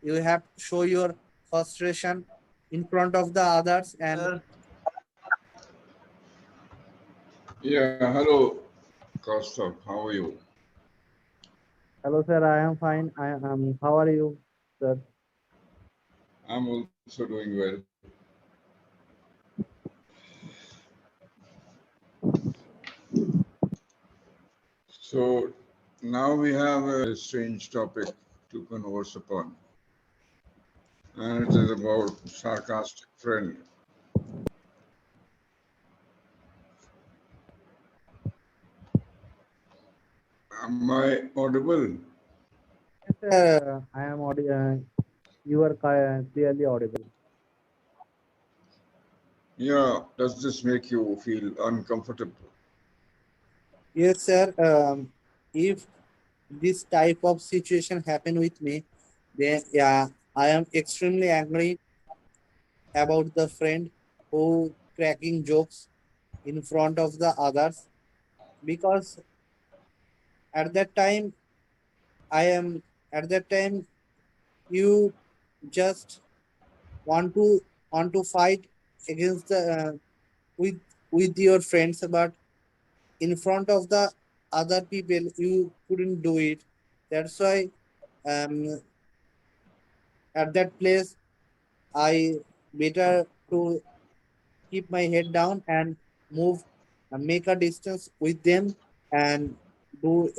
You have to show your frustration in front of the others. And Sir. Yeah, hello, Kaustaf. How are you? hello, sir. I am fine. I am. How are you, sir? I'm also doing well. So now we have a strange topic to converse upon, and it is about sarcastic friend. Am I audible? Yes, sir. I am audible. You are clearly audible. Yeah, does this make you feel uncomfortable? Yes, sir. If this type of situation happen with me, then yeah, I am extremely angry about the friend who cracking jokes in front of the others, because at that time I am at that time you just want to fight against the with your friends, but in front of the other people you couldn't do it. That's why um, at that place I better to keep my head down and move make a distance with them, and do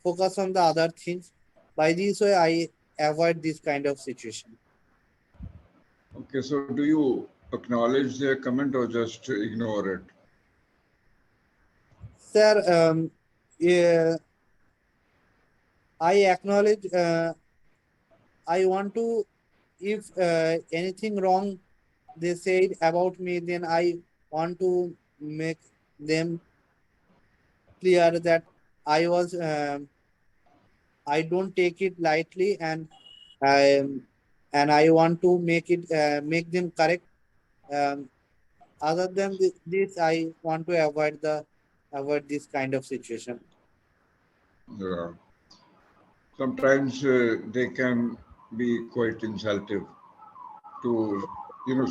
focus on the other things. By this way I avoid this kind of situation. Okay, so do you acknowledge their comment or just ignore it? Sir, yeah, I acknowledge. I want to, if anything wrong they said about me, then I want to make them clear that I was, I don't take it lightly, I and I want to make them correct. Um, Other than this, I want to avoid this kind of situation. Yeah. Sometimes they can be quite insultive to,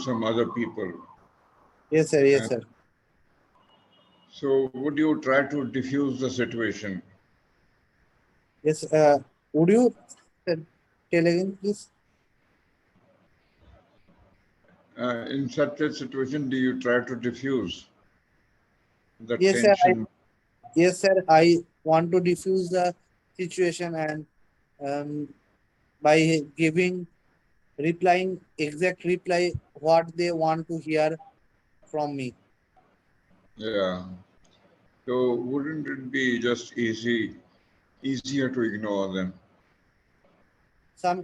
some other people. Yes, sir. Yes, And sir. so would you try to diffuse the situation? Yes. Would you tell again, please? In such a situation, do you try to diffuse the Yes, sir. tension? Yes, sir. I want to diffuse the situation, and um, by replying exact reply what they want to hear from me. Yeah. So wouldn't it be just easier to ignore them? Sir,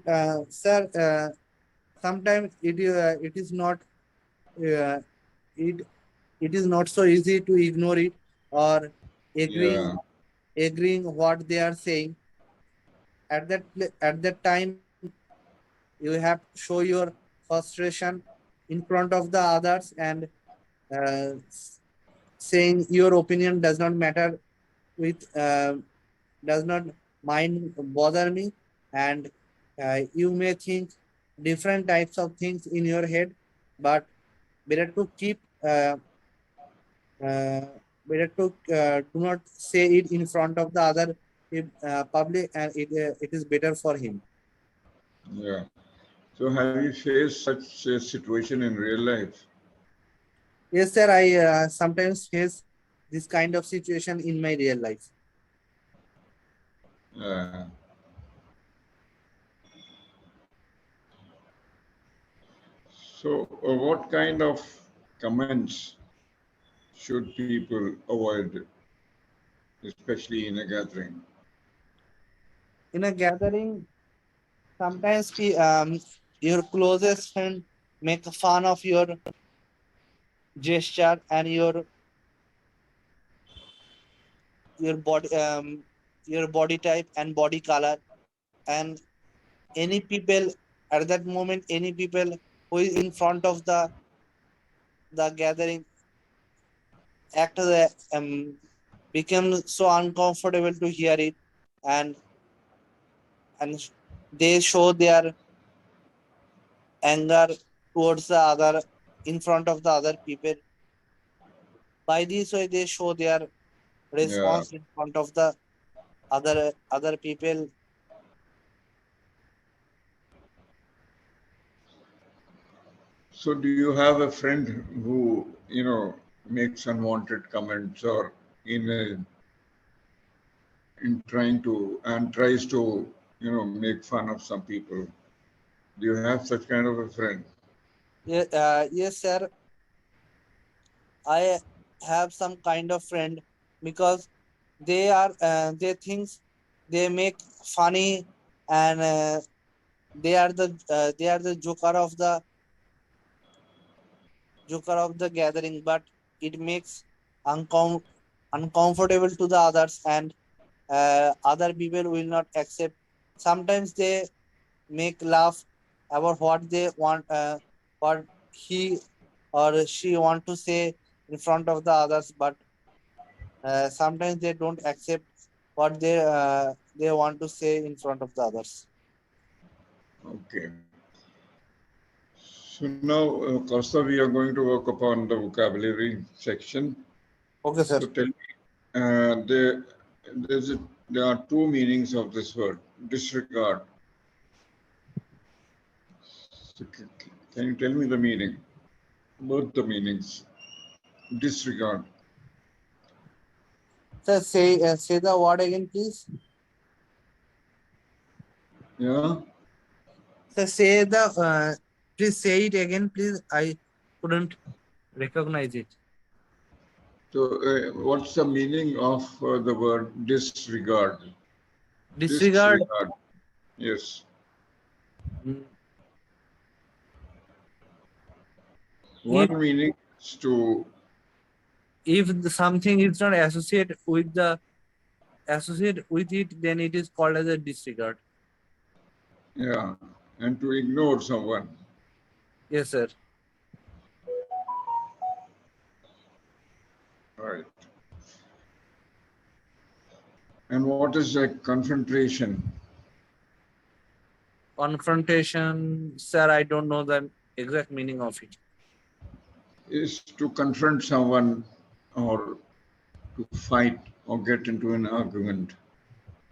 sometimes it is not uh, it it is not so easy to ignore it, or agreeing Yeah. agreeing what they are saying. At that time you have to show your frustration in front of the others, and uh, saying your opinion does not matter with does not mind bother me, and you may think different types of things in your head, but better to keep uh, better to do not say it in front of the other public, and it is better for him. Yeah. So have you faced such a situation in real life? Yes, sir. I sometimes face this kind of situation in my real life. Uh, so what kind of comments should people avoid, especially in a gathering? In a gathering, sometimes your closest friend make fun of your gesture and your body your body type and body color, and any people at that moment, any people who is in front of the gathering act become so uncomfortable to hear it, and and they show their anger towards the other in front of the other people. By this way, they show their Yeah. response in front of the other people. So do you have a friend who, makes unwanted comments or in trying to and tries to, make fun of some people? Do you have such kind of a friend? Yes, sir. I have some kind of friend because they things they make funny and they are the joker of the gathering, but it makes uncom- uncomfortable to the others, and other people will not accept. Sometimes they make laugh about what they want, what he or she want to say in front of the others, but sometimes they don't accept what they want to say in front of the others. Okay. So now, Costa, we are going to work upon the vocabulary section. Okay, sir. So tell me, there are two meanings of this word, disregard. So can you tell me the meaning? Both the meanings. Disregard. Sir, say the word again, please. Yeah. Sir, please say it again, please. I couldn't recognize it. So what's the meaning of the word disregard? Disregard. Disregard. Yes. mm, If One meaning is to, something is not associated with it, then it is called as a disregard. yeah, and to ignore someone. Yes, sir. Right. And what is a confrontation? Confrontation, sir. I don't know the exact meaning of it. Is to confront someone or to fight or get into an argument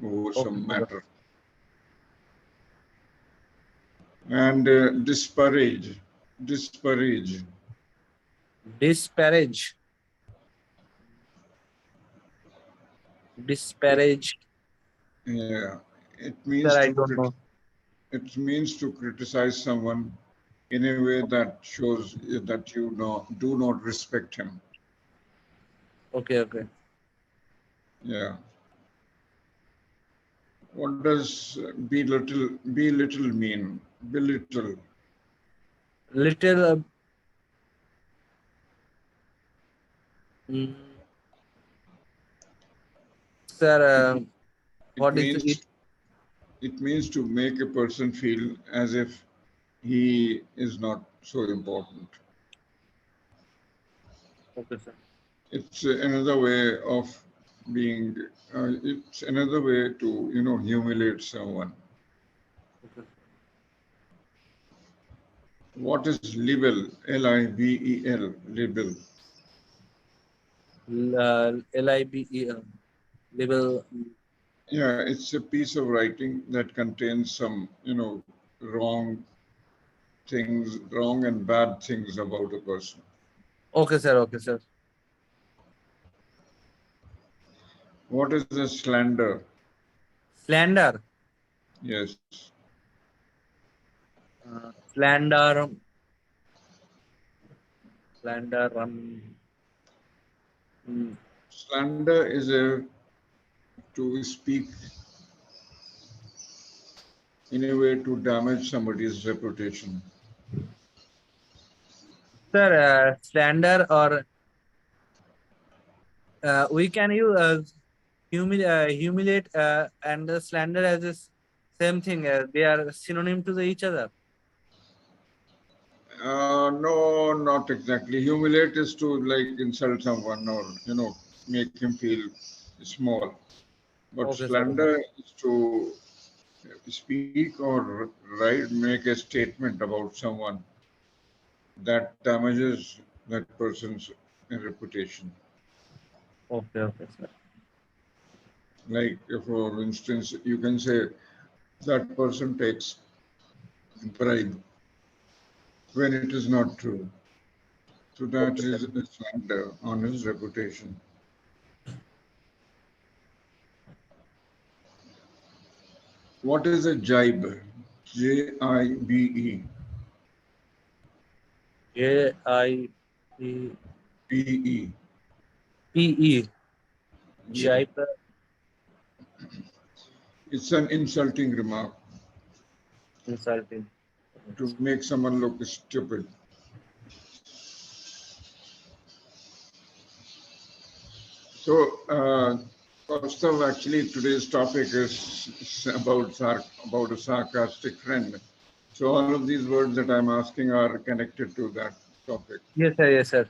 over Okay, some sir. matter. And disparage. Disparage. Disparage. Disparage. Yeah. It Sir, means I to don't know. it means to criticize someone in a way that shows that do not respect him. Okay, okay. Yeah. What does belittle mean? Belittle. Little. Mm, sir, It what is it? means it means to make a person feel as if he is not so important. Okay, sir. It's another way of being. It's another way to humiliate someone. Okay. What is libel? Libel. Libel. Libel. Libel. Yeah, it's a piece of writing that contains some wrong things, wrong and bad things about a person. Okay, sir. Okay, sir. What is a slander? Slander. Yes. Slander. Slander. Mm. Slander is a to speak in a way to damage somebody's reputation. Sir, slander or we can use humiliate and slander as same thing. They are synonym to each other. No, not exactly. Humiliate is to like insult someone or make him feel small. But Okay, sir. slander is to speak or write, make a statement about someone that damages that person's reputation. Okay, okay, sir. Like, for instance, you can say that person takes bribe when it is not true. So that Okay, sir. is a slander on his reputation. What is a jibe? Jibe. J-I-P-P-E. Pe. Yeah. Jaipur. It's an insulting remark Insulting. to make someone look stupid. So, Kaustav, actually, today's topic is about a sarcastic friend. So all of these words that I'm asking are connected to that topic. Yes, sir. Yes, sir.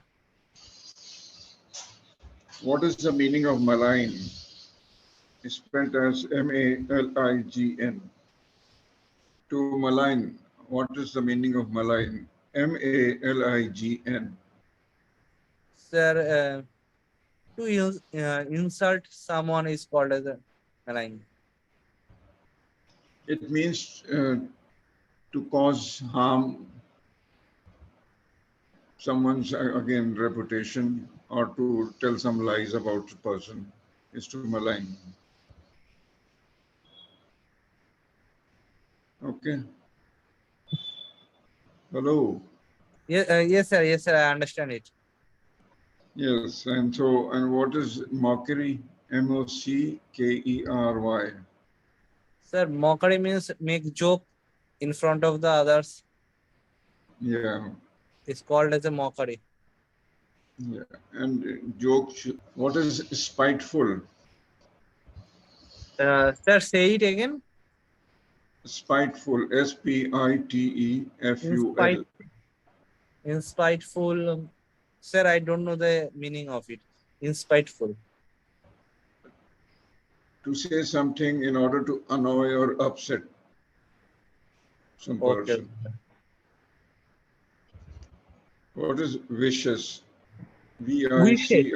What is the meaning of malign? It's spelled as M-A-L-I-G-N. To malign, what is the meaning of malign? M-A-L-I-G-N. Sir, to insult someone is called as a malign. It means to cause harm someone's, again, reputation, or to tell some lies about a person is to malign. Okay. Hello. Yes, yes, sir. Yes, sir. I understand it. Yes, and what is mockery? M-O-C-K-E-R-Y. Sir, mockery means make joke in front of the others. Yeah, It's called as a mockery. yeah. And joke. What is spiteful? Sir, say it again. Spiteful. In S-P-I-T-E-F-U-L. spite, in spiteful. Sir, I don't know the meaning of it. In spiteful. To say something in order to annoy or upset some Okay. person. What is vicious? Wishes. V-I-C.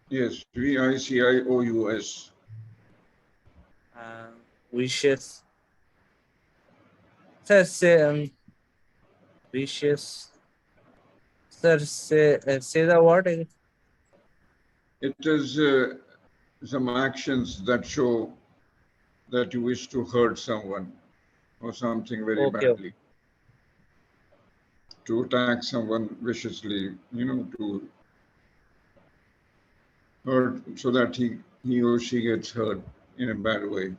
Yes, V-I-C-I-O-U-S. Uh, wishes. Sir, say wishes. Sir, say the word again. It is some actions that show that you wish to hurt someone or something very Okay. badly. To attack someone viciously, to hurt so that he or she gets hurt in a bad way.